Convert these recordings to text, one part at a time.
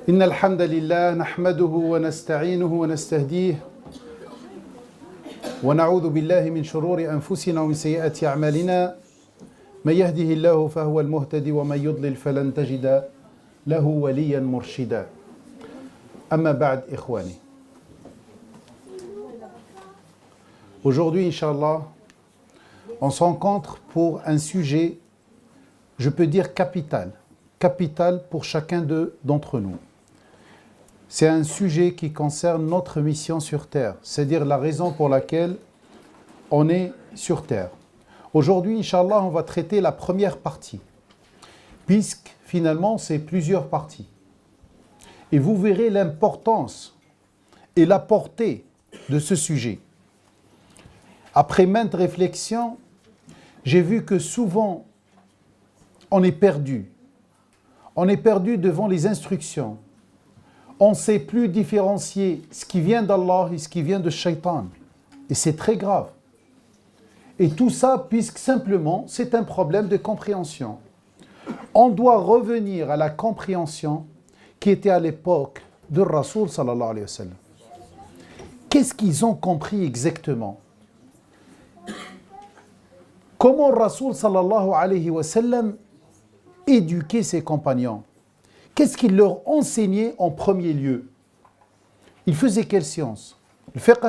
إن الحمد لله نحمده ونستعينه ونستهديه ونعوذ بالله من شرور أنفسنا ومن سيئات أعمالنا من يهده الله فهو المهتدي ومن يضلل فلن تجد له وليا مرشدا أما بعد إخواني. Aujourd'hui, Inch'Allah, on se rencontre pour un sujet, je peux dire capital pour chacun d'entre nous. C'est un sujet qui concerne notre mission sur Terre, c'est-à-dire la raison pour laquelle on est sur Terre. Aujourd'hui, Inch'Allah, on va traiter la première partie, puisque finalement, c'est plusieurs parties. Et vous verrez l'importance et la portée de ce sujet. Après maintes réflexions, j'ai vu que souvent, on est perdu. On est perdu devant les instructions. On ne sait plus différencier ce qui vient d'Allah et ce qui vient de Shaitan. Et c'est très grave. Et tout ça, puisque simplement, c'est un problème de compréhension. On doit revenir à la compréhension qui était à l'époque de Rasoul sallallahu alayhi wa sallam. Qu'est-ce qu'ils ont compris exactement? Comment Rasoul sallallahu alayhi wa sallam éduquait ses compagnons? Qu'est-ce qu'il leur enseignait en premier lieu? Il faisait quelle science? Le fiqh,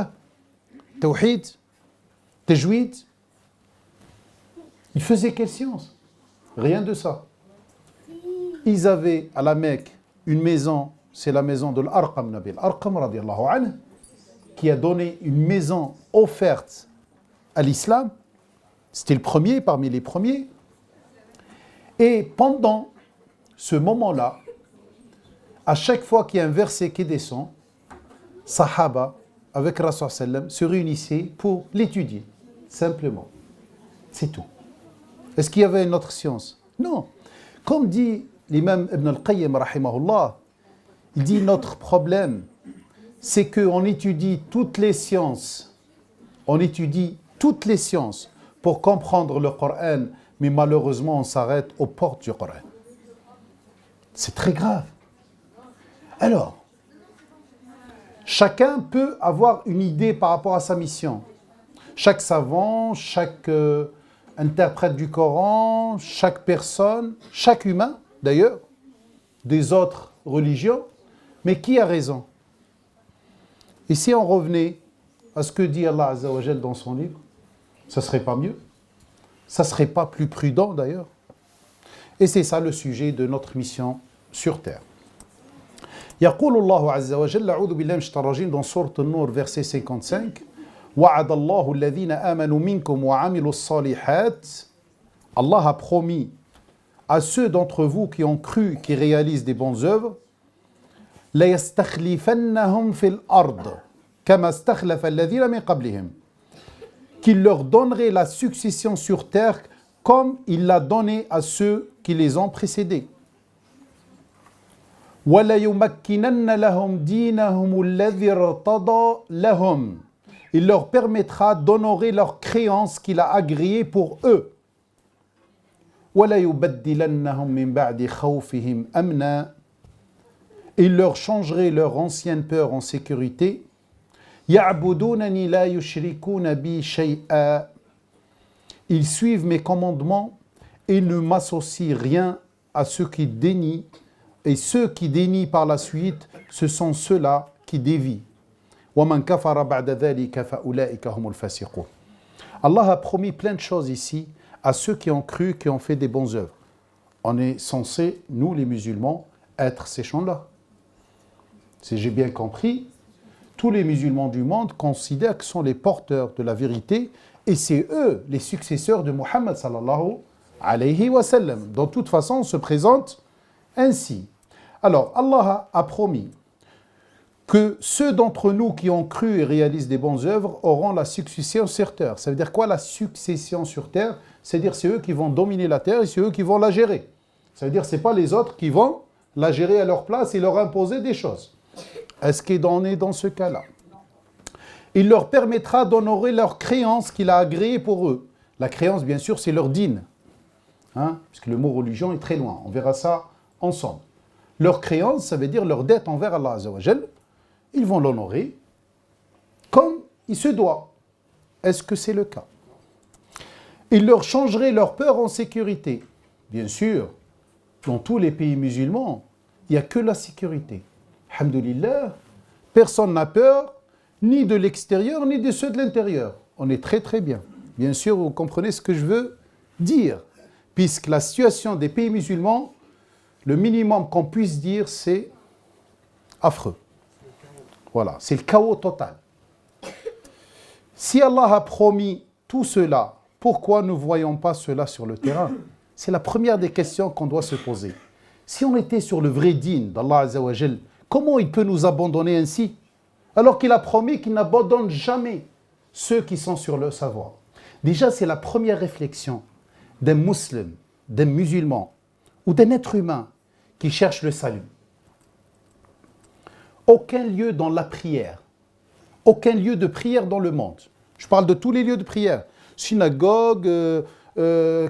tawhid, tajwid. Il faisait quelle science? Rien de ça. Ils avaient à la Mecque une maison, c'est la maison de l'Arqam Nabil Arqam radiallahu anhu, qui a donné une maison offerte à l'islam. C'était le premier parmi les premiers. Et pendant ce moment-là, à chaque fois qu'il y a un verset qui descend, Sahaba, avec Rasul sallam, se réunissaient pour l'étudier, simplement. C'est tout. Est-ce qu'il y avait une autre science? Non. Comme dit l'imam Ibn al-Qayyim, rahimahullah, il dit notre problème, c'est qu'on étudie toutes les sciences. On étudie toutes les sciences pour comprendre le Coran, mais malheureusement, on s'arrête aux portes du Coran. C'est très grave. Alors, chacun peut avoir une idée par rapport à sa mission. Chaque savant, chaque interprète du Coran, chaque personne, chaque humain, d'ailleurs, des autres religions, mais qui a raison? Et si on revenait à ce que dit Allah Azza wa Jal dans son livre, ça ne serait pas mieux? Ça ne serait pas plus prudent d'ailleurs? Et c'est ça le sujet de notre mission sur Terre. يقول الله عز وجل أعوذ بالله من الشيطان الرجيم dans sourate An-Nur verset 55 وعد الله الذين آمنوا منكم وعملوا الصالحات. Allah a promis à ceux d'entre vous qui ont cru, qui réalisent des bonnes œuvres, لَيَسْتَخْلِفَنَّهُمْ فِي الْأَرْضِ كَمَا اسْتَخْلَفَ الَّذِينَ مِنْ قَبْلِهِمْ. Qu'il leur donnerait la succession sur terre comme il l'a donné à ceux qui les ont précédés. وَلَيُمَكِّنَنَّ لَهُمْ دِينَهُمُ الَّذِي ارْتَضَى لَهُمْ. Il leur permettra d'honorer leur créance qu'il a agréée pour eux. وَلَيُبَدِّلَنَّهُمْ مِنْ بَعْدِ خَوْفِهِمْ أَمْنًا. Il leur changerait leur ancienne peur en sécurité. يَعْبُدُونَنِي لَا يُشْرِكُونَ بِي شَيْئًا. Ils suivent mes commandements et ne m'associent rien à ceux qui dénient. Et ceux qui dénient par la suite, ce sont ceux-là qui dévient. وَمَنْ كَفَرَ بَعْدَ ذَلِكَ فَأُولَٰئِكَ هُمُ الْفَاسِقُونَ. Allah a promis plein de choses ici à ceux qui ont cru, qui ont fait des bonnes œuvres. On est censé, nous les musulmans, être ces gens-là. Si j'ai bien compris, tous les musulmans du monde considèrent que sont les porteurs de la vérité et c'est eux les successeurs de Muhammad sallallahu alayhi wa sallam. De toute façon, on se présente ainsi. Alors, Allah a promis que ceux d'entre nous qui ont cru et réalisent des bonnes œuvres auront la succession sur terre. Ça veut dire quoi la succession sur terre? C'est-à-dire c'est eux qui vont dominer la terre et c'est eux qui vont la gérer. Ça veut dire c'est pas les autres qui vont la gérer à leur place et leur imposer des choses. Est-ce qu'on est dans ce cas-là? Il leur permettra d'honorer leur créance qu'il a agréée pour eux. La créance, bien sûr, c'est leur dîn. Puisque le mot religion est très loin. On verra ça ensemble. Leur créance, ça veut dire leur dette envers Allah Azza wa Jal. Ils vont l'honorer comme il se doit. Est-ce que c'est le cas? Ils leur changeraient leur peur en sécurité. Bien sûr, dans tous les pays musulmans, il n'y a que la sécurité. Alhamdulillah, personne n'a peur, ni de l'extérieur, ni de ceux de l'intérieur. On est très très bien. Bien sûr, vous comprenez ce que je veux dire. Puisque la situation des pays musulmans, le minimum qu'on puisse dire, c'est affreux. Voilà, c'est le chaos total. Si Allah a promis tout cela, pourquoi ne voyons pas cela sur le terrain? C'est la première des questions qu'on doit se poser. Si on était sur le vrai dîn d'Allah Azza wa Jal, comment il peut nous abandonner ainsi? Alors qu'il a promis qu'il n'abandonne jamais ceux qui sont sur le savoir. Déjà, c'est la première réflexion d'un musulman, d'un musulman ou d'un être humain qui cherche le salut. Aucun lieu dans la prière, aucun lieu de prière dans le monde. Je parle de tous les lieux de prière. Synagogue,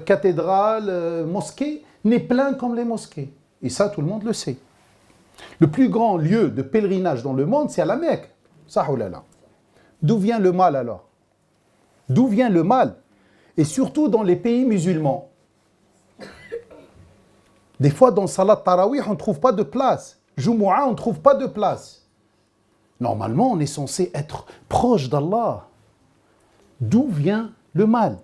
cathédrale, mosquée, n'est plein comme les mosquées. Et ça, tout le monde le sait. Le plus grand lieu de pèlerinage dans le monde, c'est à la Mecque. Sahoulala. D'où vient le mal alors? D'où vient le mal? Et surtout dans les pays musulmans. Des fois, dans Salat Tarawih, on ne trouve pas de place. Jumu'ah, on ne trouve pas de place. Normalement, on est censé être proche d'Allah. D'où vient le mal?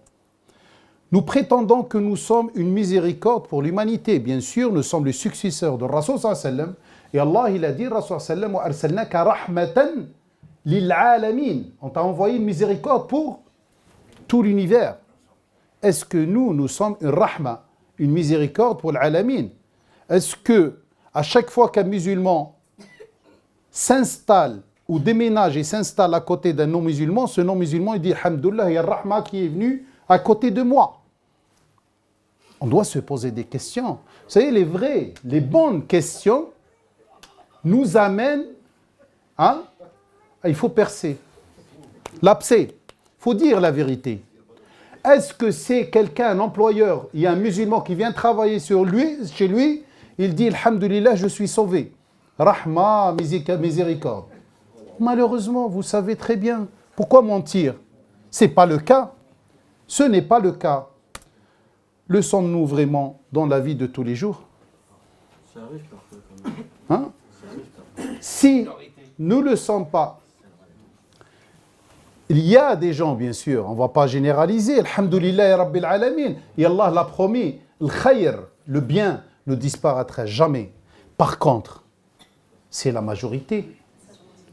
Nous prétendons que nous sommes une miséricorde pour l'humanité. Bien sûr, nous sommes les successeurs de Rasul sallallahu alayhi wa sallam. Et Allah, il a dit, Rasul sallallahu alayhi wa sallam, wa arsalnaka rahmatan lil alamin. On t'a envoyé une miséricorde pour tout l'univers. Est-ce que nous sommes une rahma, une miséricorde pour l'alamin? Est-ce que à chaque fois qu'un musulman s'installe ou déménage et s'installe à côté d'un non-musulman, ce non-musulman, il dit, alhamdoulilah, il y a rahma qui est venu à côté de moi? On doit se poser des questions. Vous savez, les vraies, les bonnes questions nous amènent à... Il faut percer. L'abcès. Il faut dire la vérité. Est-ce que c'est quelqu'un, un employeur, il y a un musulman qui vient travailler chez lui, il dit, alhamdoulilah, je suis sauvé. Rahma, miséricorde. Malheureusement, vous savez très bien. Pourquoi mentir? Ce n'est pas le cas. Ce n'est pas le cas. Le sommes-nous vraiment dans la vie de tous les jours? Ça arrive parfois quand même. Hein? Ça arrive parfois. Si nous ne le sommes pas, il y a des gens, bien sûr, on ne va pas généraliser, alhamdoulillahi rabbil alamin, et Allah l'a promis, le khayr, le bien, ne disparaîtra jamais. Par contre, c'est la majorité,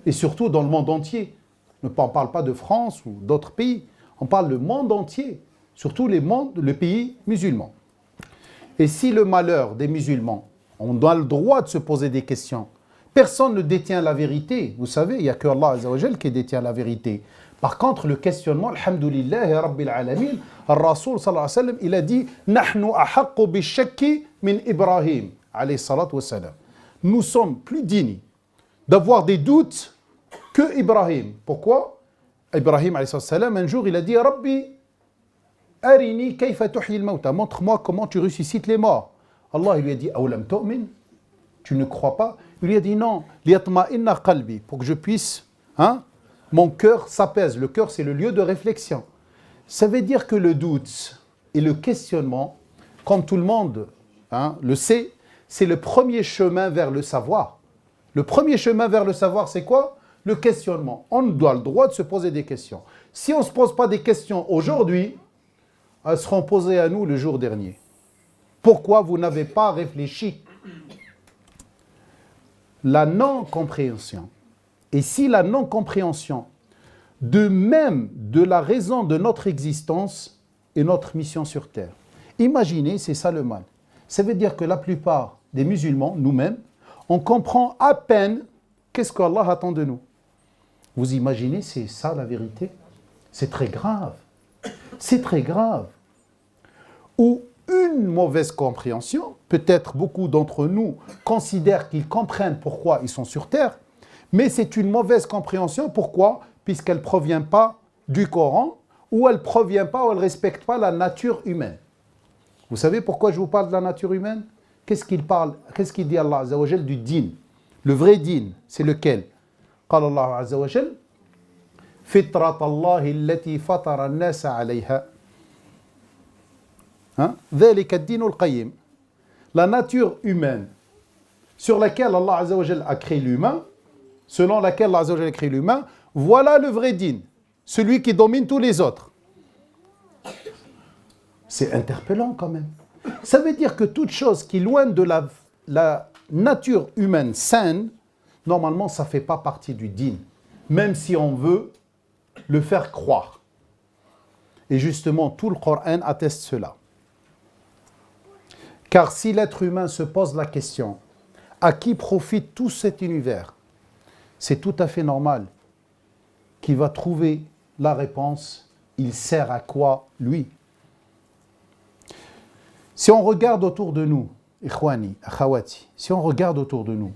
et surtout dans le monde entier. On ne parle pas de France ou d'autres pays, on parle du monde entier, surtout les pays musulmans. Et si le malheur des musulmans, on a le droit de se poser des questions. Personne ne détient la vérité. Vous savez, il n'y a que Allah Azza wa Jal qui détient la vérité. Par contre, le questionnement, alhamdoulillahi rabbil alamin, Ar-Rasoul sallallahu alayhi wa sallam, il a dit « Nahnu ahaqqu bishakki min Ibrahim » alayhi salatu wa salam. Nous sommes plus dignes d'avoir des doutes que Ibrahim. Pourquoi? Ibrahim alayhi salam, un jour, il a dit « Rabbi, arini kayfa tuhyi al-mawta » montre-moi comment tu ressuscites les morts. Allah il lui a dit « Awlam tu'min » tu ne crois pas? Il lui a dit « Non, liyatma'inna qalbi » pour que je puisse, mon cœur s'apaise. Le cœur, c'est le lieu de réflexion. Ça veut dire que le doute et le questionnement, comme tout le monde le sait, c'est le premier chemin vers le savoir. Le premier chemin vers le savoir, c'est quoi? Le questionnement. On doit le droit de se poser des questions. Si on ne se pose pas des questions aujourd'hui, elles seront posées à nous le jour dernier. Pourquoi vous n'avez pas réfléchi? La non-compréhension. Et si la non-compréhension, de même de la raison de notre existence et notre mission sur Terre. Imaginez, c'est ça le mal. Ça veut dire que la plupart des musulmans, nous-mêmes, on comprend à peine qu'est-ce qu'Allah attend de nous. Vous imaginez, c'est ça la vérité? C'est très grave. C'est très grave. Ou une mauvaise compréhension, peut-être beaucoup d'entre nous considèrent qu'ils comprennent pourquoi ils sont sur Terre, mais c'est une mauvaise compréhension. Pourquoi? Puisqu'elle ne provient pas du Coran, ou elle ne provient pas, ou elle ne respecte pas la nature humaine. Vous savez pourquoi je vous parle de la nature humaine? qu'est-ce qu'il parle, qu'est-ce qu'il dit Allah Azza wa Jal du din? Le vrai din, c'est lequel? قال الله عز وجل فطرة الله التي فطر الناس عليها ذلك الدين القيم. La nature humaine sur laquelle Allah Azza wa Jal a créé l'humain, selon laquelle Allah Azza wa Jal a créé l'humain, voilà le vrai din, celui qui domine tous les autres. C'est interpellant quand même. Ça veut dire que toute chose qui est loin de la nature humaine saine, normalement, ça ne fait pas partie du din, même si on veut le faire croire. Et justement, tout le Coran atteste cela. Car si l'être humain se pose la question, à qui profite tout cet univers, c'est tout à fait normal qu'il va trouver la réponse, il sert à quoi lui? Si on regarde autour de nous, ikhwani, akhawati, si on regarde autour de nous,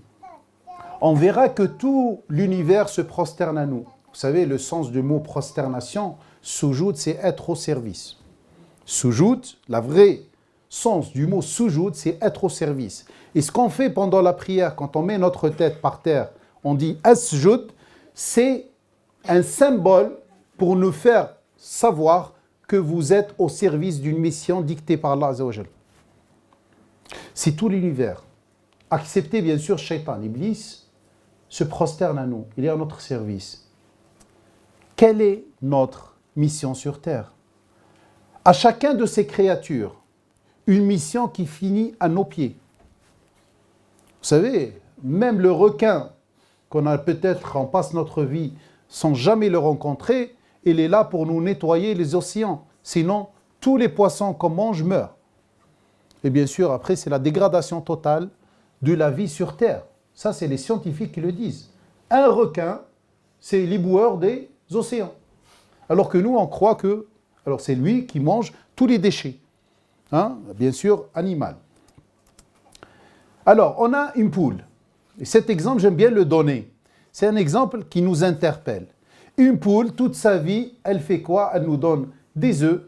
on verra que tout l'univers se prosterne à nous. Vous savez, le sens du mot prosternation, soujoud, c'est être au service. Soujoud, la vraie sens du mot soujoud, c'est être au service. Et ce qu'on fait pendant la prière, quand on met notre tête par terre, on dit asjoud, c'est un symbole pour nous faire savoir que vous êtes au service d'une mission dictée par Allah Azza wa Jal. Si tout l'univers, accepté bien sûr Shaitan, Iblis, se prosterne à nous, il est à notre service. Quelle est notre mission sur terre? À chacun de ces créatures, une mission qui finit à nos pieds. Vous savez, même le requin qu'on a peut-être, on passe notre vie sans jamais le rencontrer, il est là pour nous nettoyer les océans. Sinon, tous les poissons qu'on mange meurent. Et bien sûr, après, c'est la dégradation totale de la vie sur Terre. Ça, c'est les scientifiques qui le disent. Un requin, c'est l'éboueur des océans. Alors que nous, on croit que c'est lui qui mange tous les déchets. Bien sûr, animal. Alors, on a une poule. Et cet exemple, j'aime bien le donner. C'est un exemple qui nous interpelle. Une poule, toute sa vie, elle fait quoi? Elle nous donne des œufs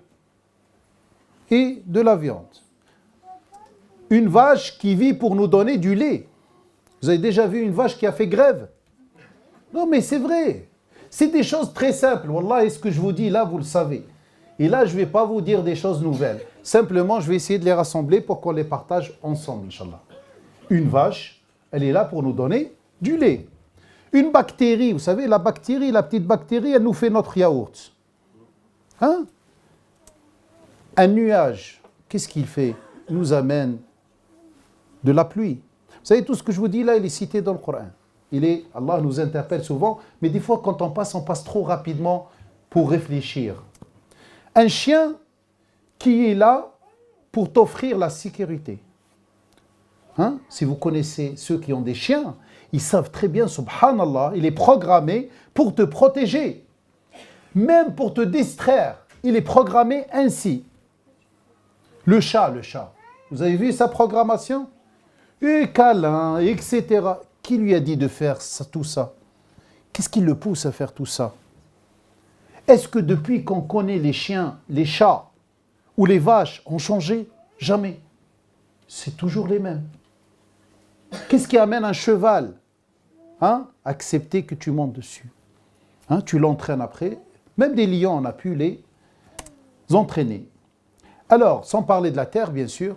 et de la viande. Une vache qui vit pour nous donner du lait. Vous avez déjà vu une vache qui a fait grève? Non, mais c'est vrai. C'est des choses très simples. Wallah, et ce que je vous dis là, vous le savez. Et là, je ne vais pas vous dire des choses nouvelles. Simplement, je vais essayer de les rassembler pour qu'on les partage ensemble, Inch'Allah. Une vache, elle est là pour nous donner du lait. Une bactérie, vous savez, la bactérie, la petite bactérie, elle nous fait notre yaourt. Un nuage, qu'est-ce qu'il fait? Il nous amène de la pluie. Vous savez, tout ce que je vous dis là, il est cité dans le Coran. Allah nous interpelle souvent, mais des fois, quand on passe trop rapidement pour réfléchir. Un chien qui est là pour t'offrir la sécurité. Si vous connaissez ceux qui ont des chiens, ils savent très bien, subhanallah, il est programmé pour te protéger. Même pour te distraire, il est programmé ainsi. Le chat. Vous avez vu sa programmation? Et câlin, etc. Qui lui a dit de faire ça, tout ça? Qu'est-ce qui le pousse à faire tout ça? Est-ce que depuis qu'on connaît les chiens, les chats ou les vaches ont changé? Jamais. C'est toujours les mêmes. Qu'est-ce qui amène un cheval? Accepter que tu montes dessus. Tu l'entraînes après. Même des lions, on a pu les entraîner. Alors, sans parler de la terre, bien sûr,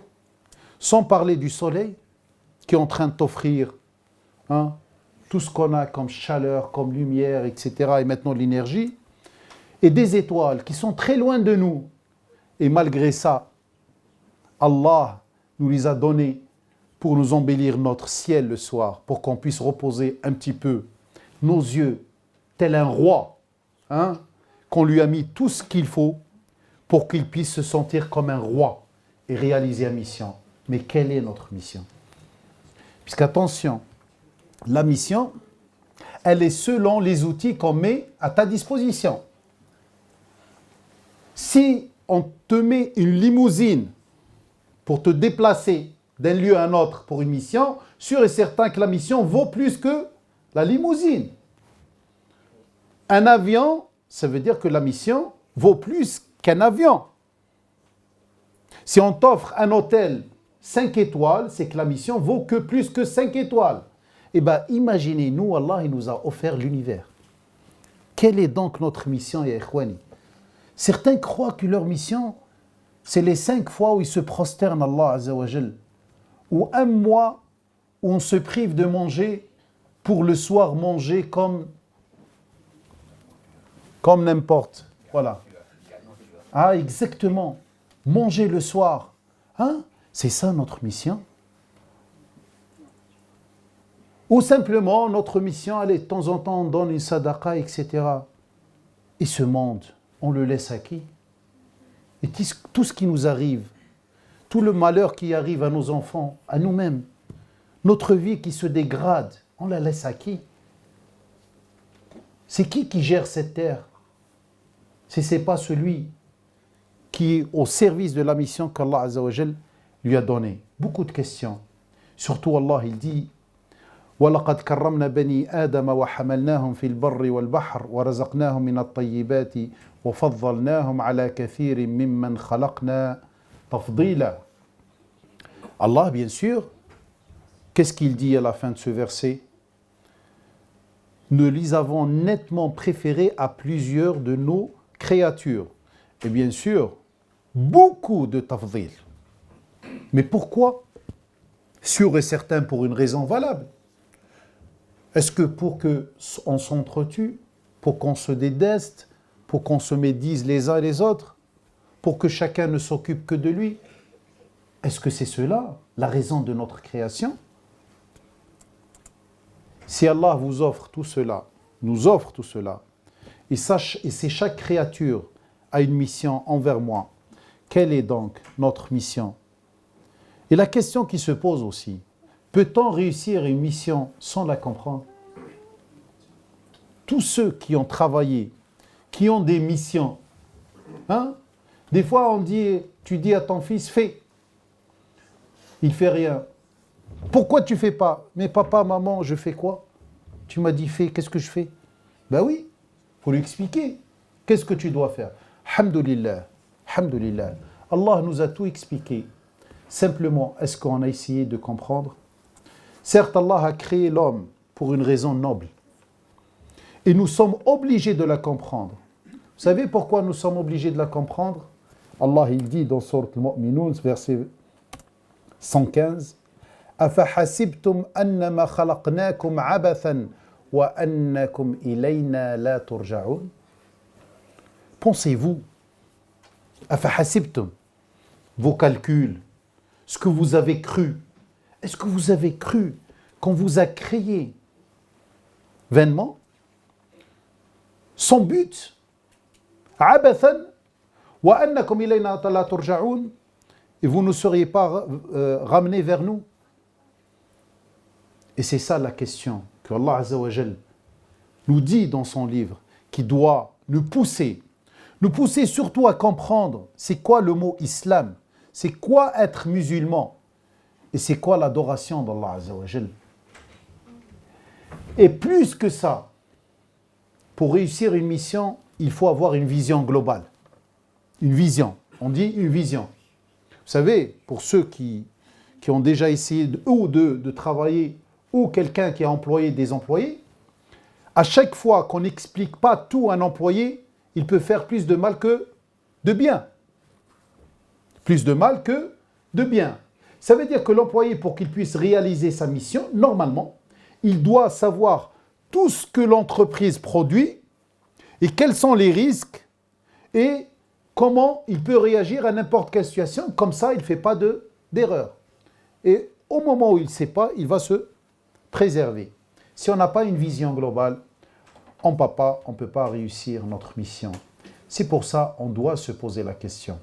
sans parler du soleil, qui est en train de t'offrir tout ce qu'on a comme chaleur, comme lumière, etc., et maintenant l'énergie, et des étoiles qui sont très loin de nous. Et malgré ça, Allah nous les a données pour nous embellir notre ciel le soir, pour qu'on puisse reposer un petit peu nos yeux, tel un roi, qu'on lui a mis tout ce qu'il faut pour qu'il puisse se sentir comme un roi et réaliser une mission. Mais quelle est notre mission? Puisqu'attention, la mission, elle est selon les outils qu'on met à ta disposition. Si on te met une limousine pour te déplacer d'un lieu à un autre pour une mission, sûr et certain que la mission vaut plus que la limousine. Un avion, ça veut dire que la mission vaut plus qu'un avion. Si on t'offre un hôtel 5 étoiles, c'est que la mission vaut que plus que 5 étoiles. Eh bien, imaginez-nous, Allah il nous a offert l'univers. Quelle est donc notre mission, ya ikhwani? Certains croient que leur mission, c'est les 5 fois où ils se prosternent à Allah Azza wa Jal, ou un mois où on se prive de manger pour le soir manger comme n'importe. Voilà. Ah, exactement. Manger le soir. Hein? C'est ça notre mission. Ou simplement, notre mission, allez, de temps en temps, on donne une sadaqa, etc. Et ce monde, on le laisse à qui? Et tout ce qui nous arrive, tout le malheur qui arrive à nos enfants, à nous-mêmes, notre vie qui se dégrade, on la laisse à qui? C'est qui gère cette terre? Si ce n'est pas celui qui est au service de la mission qu'Allah Azza wa Jal lui a donnée. Beaucoup de questions. Surtout Allah, il dit وَلَقَدْ كَرَّمْنَا بَنِي آدَمَ وَحَمَلْنَاهُمْ فِي الْبَرِّ وَالْبَحْرِ وَرَزَقْنَاهُمْ مِنَ الطَّيِّبَاتِ وَفَضَّلْنَاهُمْ عَلَى كَثِيرٍ مِّمَّنْ خَلَقْنَا تَفْضِيلًا. Allah, bien sûr, qu'est-ce qu'il dit à la fin de ce verset? Nous les avons nettement préférés à plusieurs de nos créatures. Et bien sûr, beaucoup de tafdil. Mais pourquoi? Sûr et certain pour une raison valable. Est-ce que pour qu'on s'entretue, pour qu'on se déteste, pour qu'on se médise les uns et les autres, pour que chacun ne s'occupe que de lui? Est-ce que c'est cela, la raison de notre création? Si Allah vous offre tout cela, nous offre tout cela, et c'est chaque créature a une mission envers moi, quelle est donc notre mission? Et la question qui se pose aussi, peut-on réussir une mission sans la comprendre? Tous ceux qui ont travaillé, qui ont des missions, hein? Des fois tu dis à ton fils, fais. Il ne fait rien. Pourquoi tu ne fais pas? Mais papa, maman, je fais quoi? Tu m'as dit fais, qu'est-ce que je fais? Ben oui, il faut lui expliquer. Qu'est-ce que tu dois faire? Alhamdulillah, alhamdulillah. Allah nous a tout expliqué. Simplement, est-ce qu'on a essayé de comprendre? Certes, Allah a créé l'homme pour une raison noble. Et nous sommes obligés de la comprendre. Vous savez pourquoi nous sommes obligés de la comprendre? Allah, il dit dans Sourate Al-Mu'minun, verset 115, أَفَحَسِبْتُمْ أَنَّمَا خَلَقْنَاكُمْ عَبَثًا وَأَنَّكُمْ إِلَيْنَا لَا تُرْجَعُونَ. Pensez-vous, أَفَحَسِبْتُمْ, vos calculs, ce que vous avez cru, est-ce que vous avez cru qu'on vous a créé vainement, sans but, عَبَثًا وَأَنَّكُمْ إِلَيْنَا لَا تُرْجَعُونَ, et vous ne seriez pas ramenés vers nous? Et c'est ça la question que Allah Azza wa Jal nous dit dans son livre, qui doit nous pousser surtout à comprendre c'est quoi le mot islam, c'est quoi être musulman, et c'est quoi l'adoration d'Allah Azza wa Jal. Et plus que ça, pour réussir une mission, il faut avoir une vision globale. Une vision, on dit une vision. Vous savez, pour ceux qui ont déjà essayé de travailler, ou quelqu'un qui a employé des employés, à chaque fois qu'on n'explique pas tout à un employé, il peut faire plus de mal que de bien. Plus de mal que de bien. Ça veut dire que l'employé, pour qu'il puisse réaliser sa mission, normalement, il doit savoir tout ce que l'entreprise produit et quels sont les risques et comment il peut réagir à n'importe quelle situation. Comme ça, il ne fait pas d'erreur. Et au moment où il ne sait pas, il va se préserver. Si on n'a pas une vision globale, on ne peut pas réussir notre mission. C'est pour ça qu'on doit se poser la question.